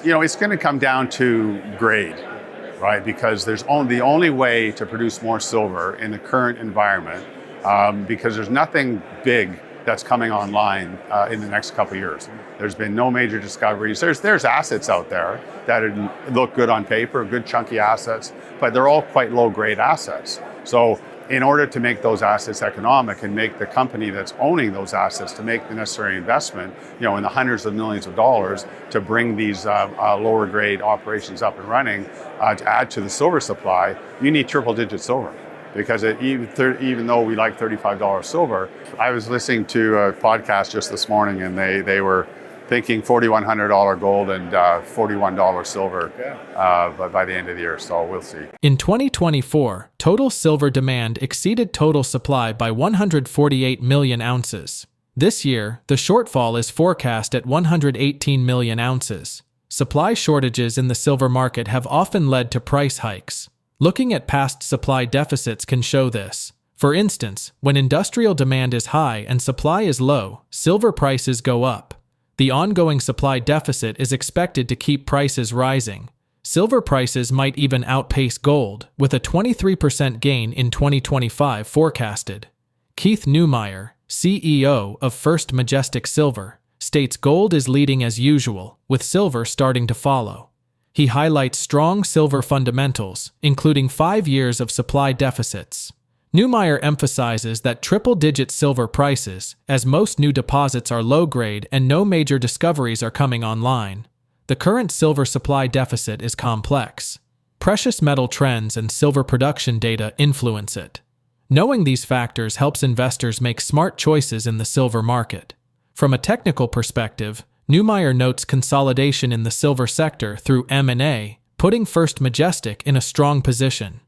It's going to come down to grade, right? Because the only way to produce more silver in the current environment, because there's nothing big that's coming online in the next couple of years. There's been no major discoveries. There's assets out there that look good on paper, good chunky assets, but they're all quite low grade assets. So in order to make those assets economic and make the company that's owning those assets to make the necessary investment, in the hundreds of millions of dollars to bring these lower grade operations up and running, to add to the silver supply, you need triple digit silver. Because even though we like $35 silver, I was listening to a podcast just this morning and they were thinking $4,100 gold and $41 silver by the end of the year, so we'll see. In 2024, total silver demand exceeded total supply by 148 million ounces. This year, the shortfall is forecast at 118 million ounces. Supply shortages in the silver market have often led to price hikes. Looking at past supply deficits can show this. For instance, when industrial demand is high and supply is low, silver prices go up. The ongoing supply deficit is expected to keep prices rising. Silver prices might even outpace gold, with a 23% gain in 2025 forecasted. KeithNeumeyer, CEO of First Majestic Silver, states gold is leading as usual, with silver starting to follow. He highlights strong silver fundamentals, including 5 years of supply deficits. Neumeyer emphasizes that triple-digit silver prices, as most new deposits are low-grade and no major discoveries are coming online. The current silver supply deficit is complex. Precious metal trends and silver production data influence it. Knowing these factors helps investors make smart choices in the silver market. From a technical perspective, Neumeyer notes consolidation in the silver sector through M&A, putting First Majestic in a strong position.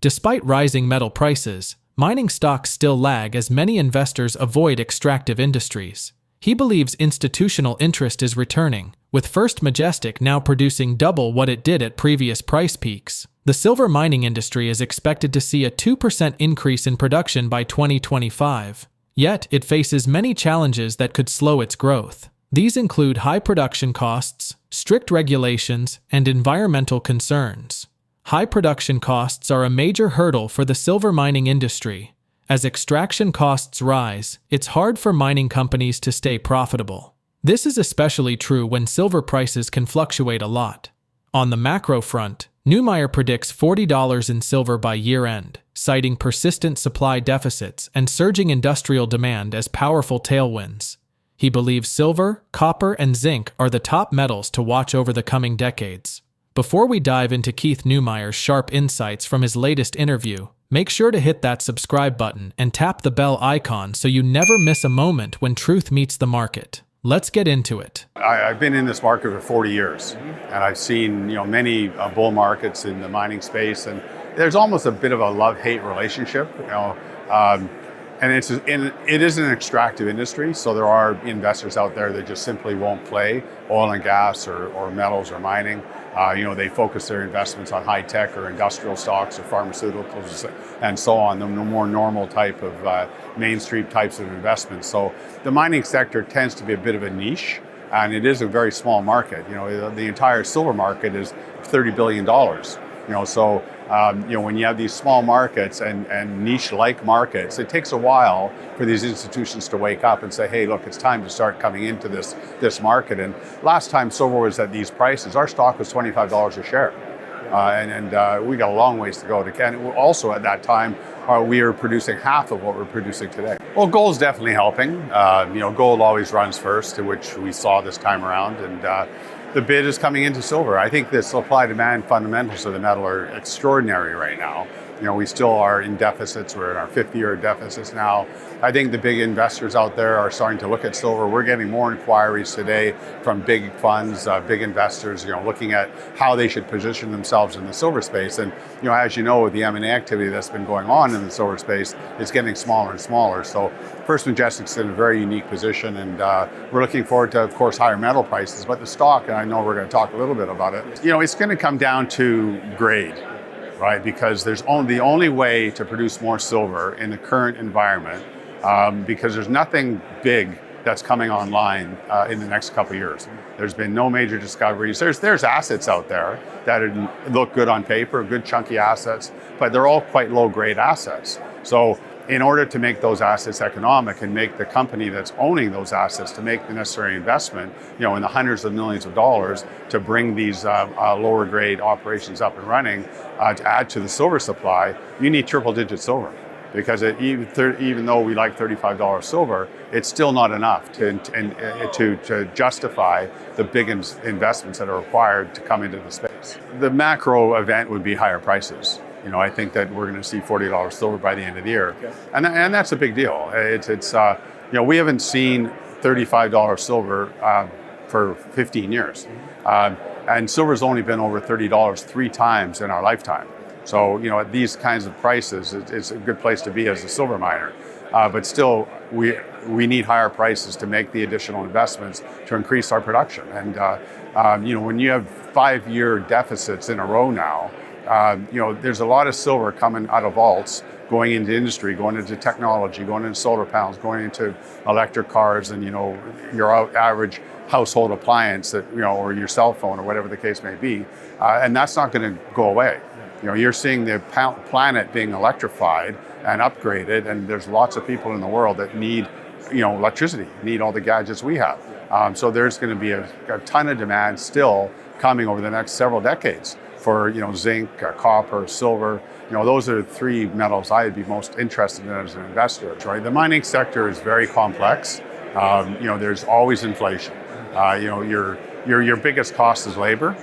Despite rising metal prices, mining stocks still lag as many investors avoid extractive industries. He believes institutional interest is returning, with First Majestic now producing double what it did at previous price peaks. The silver mining industry is expected to see a 2% increase in production by 2025. Yet, it faces many challenges that could slow its growth. These include high production costs, strict regulations, and environmental concerns. High production costs are a major hurdle for the silver mining industry. As extraction costs rise, it's hard for mining companies to stay profitable. This is especially true when silver prices can fluctuate a lot. On the macro front, Neumeyer predicts $40 in silver by year-end, citing persistent supply deficits and surging industrial demand as powerful tailwinds. He believes silver, copper, and zinc are the top metals to watch over the coming decades. Before we dive into KeithNeumeyer's sharp insights from his latest interview, make sure to hit that subscribe button and tap the bell icon so you never miss a moment when truth meets the market. Let's get into it. I've been in this market for 40 years, and I've seen many bull markets in the mining space, and there's almost a bit of a love-hate relationship. And it is an extractive industry, so there are investors out there that just simply won't play oil and gas or metals or mining. They focus their investments on high tech or industrial stocks or pharmaceuticals and so on, the more normal type of mainstream types of investments. So the mining sector tends to be a bit of a niche, and it is a very small market. The entire silver market is $30 billion. When you have these small markets and niche-like markets, it takes a while for these institutions to wake up and say, hey, look, it's time to start coming into this market. And last time silver was at these prices, our stock was $25 a share. We got a long ways to go. And also at that time, we were producing half of what we're producing today. Well, gold's definitely helping. Gold always runs first, which we saw this time around. And the bid is coming into silver. I think the supply-demand fundamentals of the metal are extraordinary right now. We still are in deficits. We're in our 50-year deficits now. I think the big investors out there are starting to look at silver. We're getting more inquiries today from big funds, big investors, looking at how they should position themselves in the silver space. And, as you know, with the M&A activity that's been going on in the silver space, it's getting smaller and smaller. So First Majestic's in a very unique position, and we're looking forward to, of course, higher metal prices. But the stock, and I know we're going to talk a little bit about it, it's going to come down to grade. Right, because the only way to produce more silver in the current environment, because there's nothing big that's coming online in the next couple of years. There's been no major discoveries. There's assets out there that look good on paper, good chunky assets, but they're all quite low grade assets. So in order to make those assets economic and make the company that's owning those assets to make the necessary investment, in the hundreds of millions of dollars to bring these lower grade operations up and running, to add to the silver supply, you need triple digit silver. Because even though we like $35 silver, it's still not enough to justify the big investments that are required to come into the space. The macro event would be higher prices. I think that we're going to see $40 silver by the end of the year, okay. and that's a big deal. We haven't seen $35 silver for 15 years, and silver's only been over $30 3 times in our lifetime. So, at these kinds of prices, it's a good place to be as a silver miner. But still, we need higher prices to make the additional investments to increase our production. And, when you have 5-year deficits in a row now, there's a lot of silver coming out of vaults, going into industry, going into technology, going into solar panels, going into electric cars, and, your average household appliance that, or your cell phone or whatever the case may be. And that's not going to go away. You're seeing the planet being electrified and upgraded, and there's lots of people in the world that need, electricity, need all the gadgets we have. So there's going to be a ton of demand still coming over the next several decades for, zinc, copper, silver. Those are the 3 metals I'd be most interested in as an investor. Right? The mining sector is very complex. There's always inflation. Your biggest cost is labor.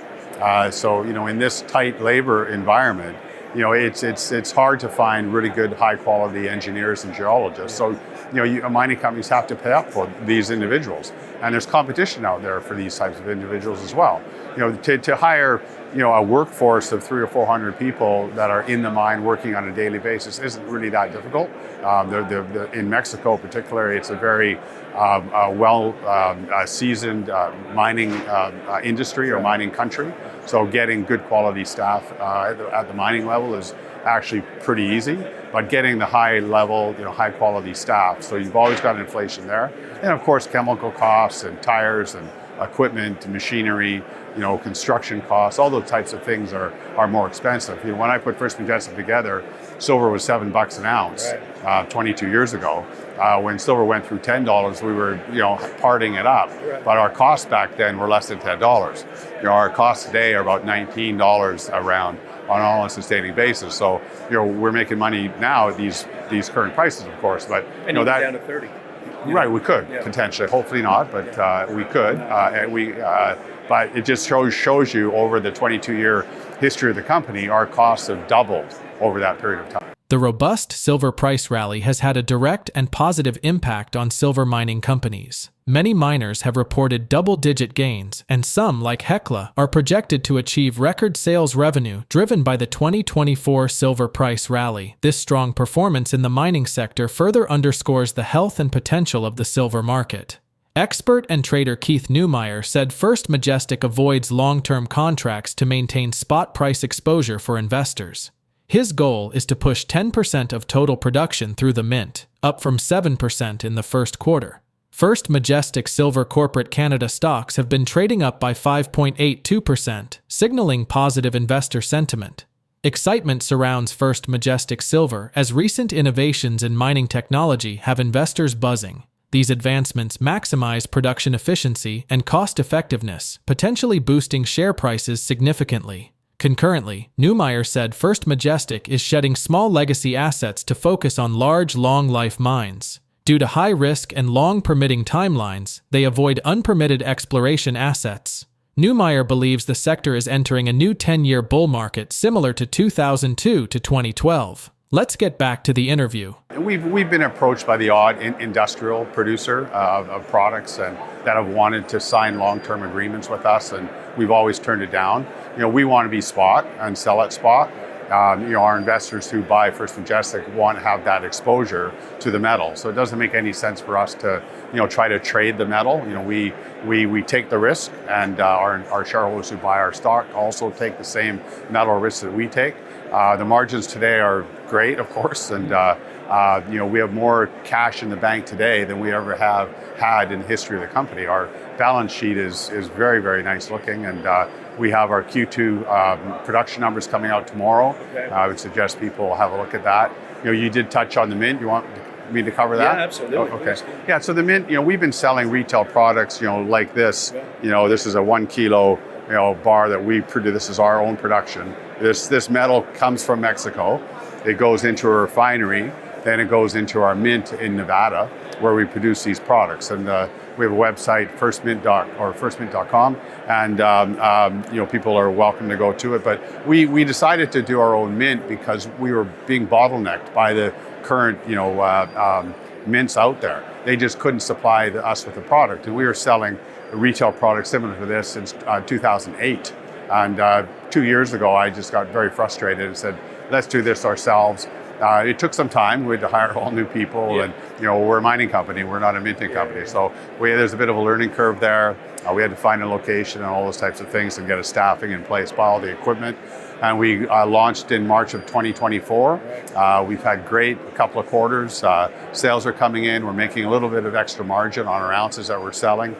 So in this tight labor environment, it's hard to find really good high quality engineers and geologists. So mining companies have to pay up for these individuals, and there's competition out there for these types of individuals as well. To hire a workforce of 300 or 400 people that are in the mine working on a daily basis isn't really that difficult. In Mexico particularly, it's a very seasoned mining industry or mining country. So getting good quality staff at the mining level is actually pretty easy, but getting the high level, high quality staff. So you've always got inflation there. And of course, chemical costs and tires and equipment and machinery, construction costs, all those types of things are more expensive. When I put First Majestic together, silver was $7 an ounce, 22 years ago. When silver went through $10, we were, parting it up. Right. But our costs back then were less than $10. Our costs today are about $19 around on an all-in sustaining basis. So, we're making money now at these current prices, of course. But that down to 30. Right, we could potentially. Hopefully not, but we could. But it just shows you over the 22-year history of the company, our costs have doubled over that period of time. The robust silver price rally has had a direct and positive impact on silver mining companies. Many miners have reported double-digit gains, and some, like Hecla, are projected to achieve record sales revenue driven by the 2024 silver price rally. This strong performance in the mining sector further underscores the health and potential of the silver market. Expert and trader KeithNeumeyer said First Majestic avoids long-term contracts to maintain spot price exposure for investors. His goal is to push 10% of total production through the mint, up from 7% in the first quarter. First Majestic Silver Corporate Canada stocks have been trading up by 5.82%, signaling positive investor sentiment. Excitement surrounds First Majestic Silver as recent innovations in mining technology have investors buzzing. These advancements maximize production efficiency and cost effectiveness, potentially boosting share prices significantly. Concurrently, Neumeyer said First Majestic is shedding small legacy assets to focus on large, long-life mines. Due to high risk and long permitting timelines, they avoid unpermitted exploration assets. Neumeyer believes the sector is entering a new 10-year bull market similar to 2002 to 2012. Let's get back to the interview. We've been approached by the odd industrial producer of products and that have wanted to sign long-term agreements with us, and we've always turned it down. We want to be spot and sell at spot. Our investors who buy First Majestic want to have that exposure to the metal. So it doesn't make any sense for us to, try to trade the metal. We take the risk, and our shareholders who buy our stock also take the same metal risks that we take. The margins today are great, of course, and We have more cash in the bank today than we ever have had in the history of the company. Our balance sheet is very, very nice looking, and we have our Q2 production numbers coming out tomorrow. Okay. I would suggest people have a look at that. You did touch on the mint. You want me to cover that? Yeah, absolutely. Oh, okay. Yeah, so the mint, we've been selling retail products, like this. This is a 1 kilo, bar that we produce. This is our own production. This metal comes from Mexico. It goes into a refinery. Then it goes into our mint in Nevada, where we produce these products. And we have a website, firstmint.com, and people are welcome to go to it. But we decided to do our own mint because we were being bottlenecked by the current mints out there. They just couldn't supply us with the product, and we were selling a retail product similar to this since 2008. And 2 years ago, I just got very frustrated and said, let's do this ourselves. It took some time. We had to hire all new people, and we're a mining company. We're not a minting company, so there's a bit of a learning curve there. We had to find a location and all those types of things, and get a staffing in place, buy all the equipment. And we launched in March of 2024. We've had a couple of quarters. Sales are coming in. We're making a little bit of extra margin on our ounces that we're selling.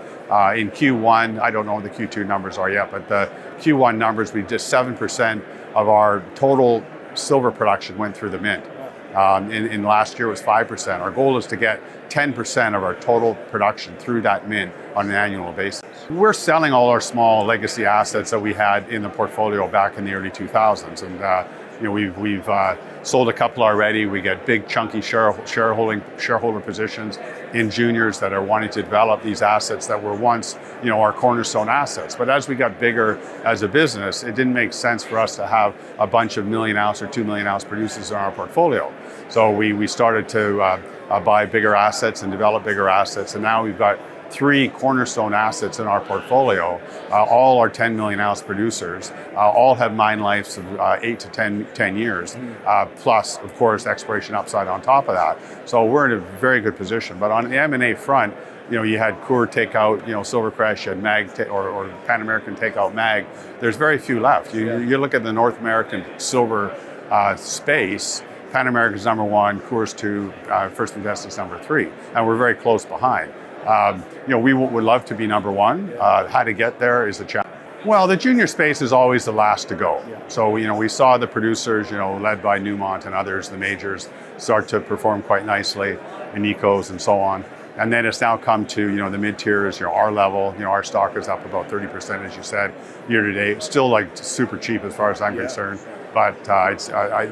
In Q1, I don't know what the Q2 numbers are yet, but the Q1 numbers, we did 7% of our total silver production went through the mint. In last year it was 5%. Our goal is to get 10% of our total production through that mint on an annual basis. We're selling all our small legacy assets that we had in the portfolio back in the early 2000s, and we've sold a couple already. We get big chunky shareholder positions in juniors that are wanting to develop these assets that were once our cornerstone assets. But as we got bigger as a business, it didn't make sense for us to have a bunch of 1 million ounce or 2 million ounce producers in our portfolio. So we started to buy bigger assets and develop bigger assets, and now we've got 3 cornerstone assets in our portfolio. All are 10 million ounce producers. All have mine lives of 8 to 10 years, plus, of course, exploration upside on top of that. So we're in a very good position. But on the M&A front, you had Coeur take out, Silvercrest, you had MAG or Pan American take out MAG. There's very few left. You look at the North American silver space. Pan American's number 1, Coeur's 2, First Majestic's number 3, and we're very close behind. We would love to be number 1. How to get there is a challenge. Well, the junior space is always the last to go. So, we saw the producers, led by Newmont and others, the majors, start to perform quite nicely, and Ecos and so on. And then it's now come to, the mid-tiers, our level. Our stock is up about 30%, as you said, year to date. Still super cheap as far as I'm concerned. But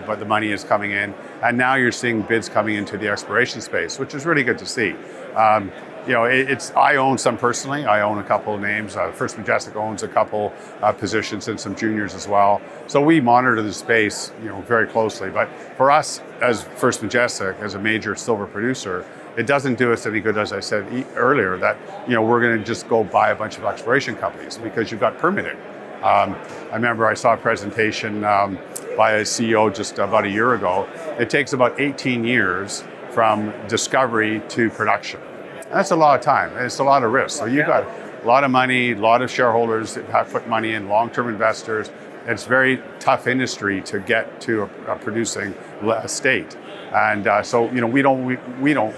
but the money is coming in, and now you're seeing bids coming into the exploration space, which is really good to see. I own some personally. I own a couple of names. First Majestic owns a couple positions and some juniors as well. So we monitor the space, very closely. But for us, as First Majestic, as a major silver producer, it doesn't do us any good, as I said earlier, that we're going to just go buy a bunch of exploration companies because you've got permitting. I remember I saw a presentation by a CEO just about a year ago. It takes about 18 years from discovery to production. And that's a lot of time, and it's a lot of risk. So you've got a lot of money, a lot of shareholders that have put money in, long-term investors. It's a very tough industry to get to a producing state. And so we don't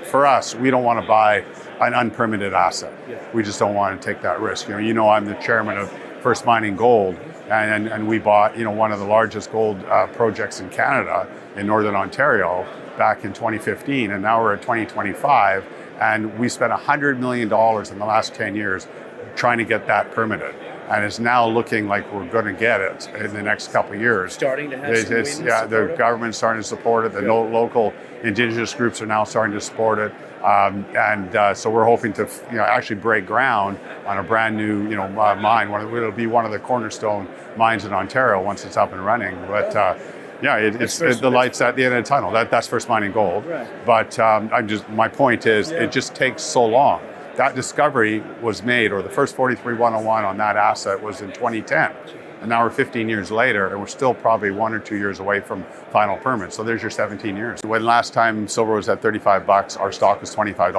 for us, we don't want to buy an unpermitted asset. We just don't want to take that risk. I'm the chairman of First Mining Gold, and we bought one of the largest gold projects in Canada, in Northern Ontario, back in 2015, and now we're at 2025, and we spent $100 million in the last 10 years trying to get that permitted. And it's now looking like we're going to get it in the next couple of years. Starting to have some wins. The government's starting to support it. The local indigenous groups are now starting to support it. So we're hoping to actually break ground on a brand new mine. It'll be one of the cornerstone mines in Ontario once it's up and running. But it's the lights at the end of the tunnel. That's First Mining Gold. Right. But my point is, it just takes so long. That discovery was made, or the first 43-101 on that asset was in 2010. And now we're 15 years later, and we're still probably 1 or 2 years away from final permit. So there's your 17 years. When last time silver was at $35, our stock was $25.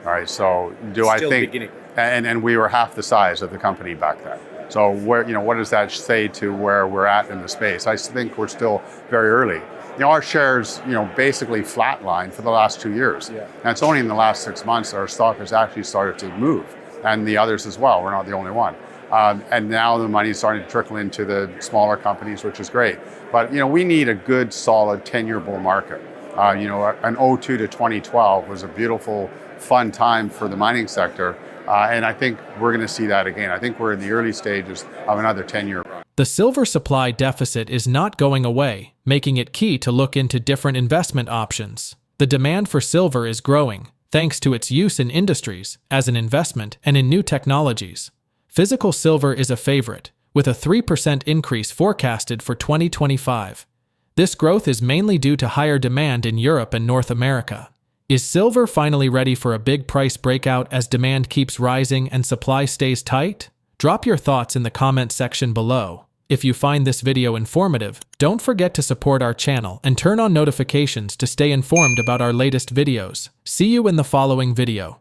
All right, so I think, beginning. And we were half the size of the company back then. So what does that say to where we're at in the space? I think we're still very early. our shares, basically flatlined for the last 2 years. Yeah. And it's only in the last 6 months our stock has actually started to move, and the others as well. We're not the only one. And now the money's starting to trickle into the smaller companies, which is great. But we need a good, solid 10-year bull market. An 02 to 2012 was a beautiful, fun time for the mining sector. And I think we're going to see that again. I think we're in the early stages of another 10-year run. The silver supply deficit is not going away, making it key to look into different investment options. The demand for silver is growing, thanks to its use in industries, as an investment, and in new technologies. Physical silver is a favorite, with a 3% increase forecasted for 2025. This growth is mainly due to higher demand in Europe and North America. Is silver finally ready for a big price breakout as demand keeps rising and supply stays tight? Drop your thoughts in the comment section below. If you find this video informative, don't forget to support our channel and turn on notifications to stay informed about our latest videos. See you in the following video.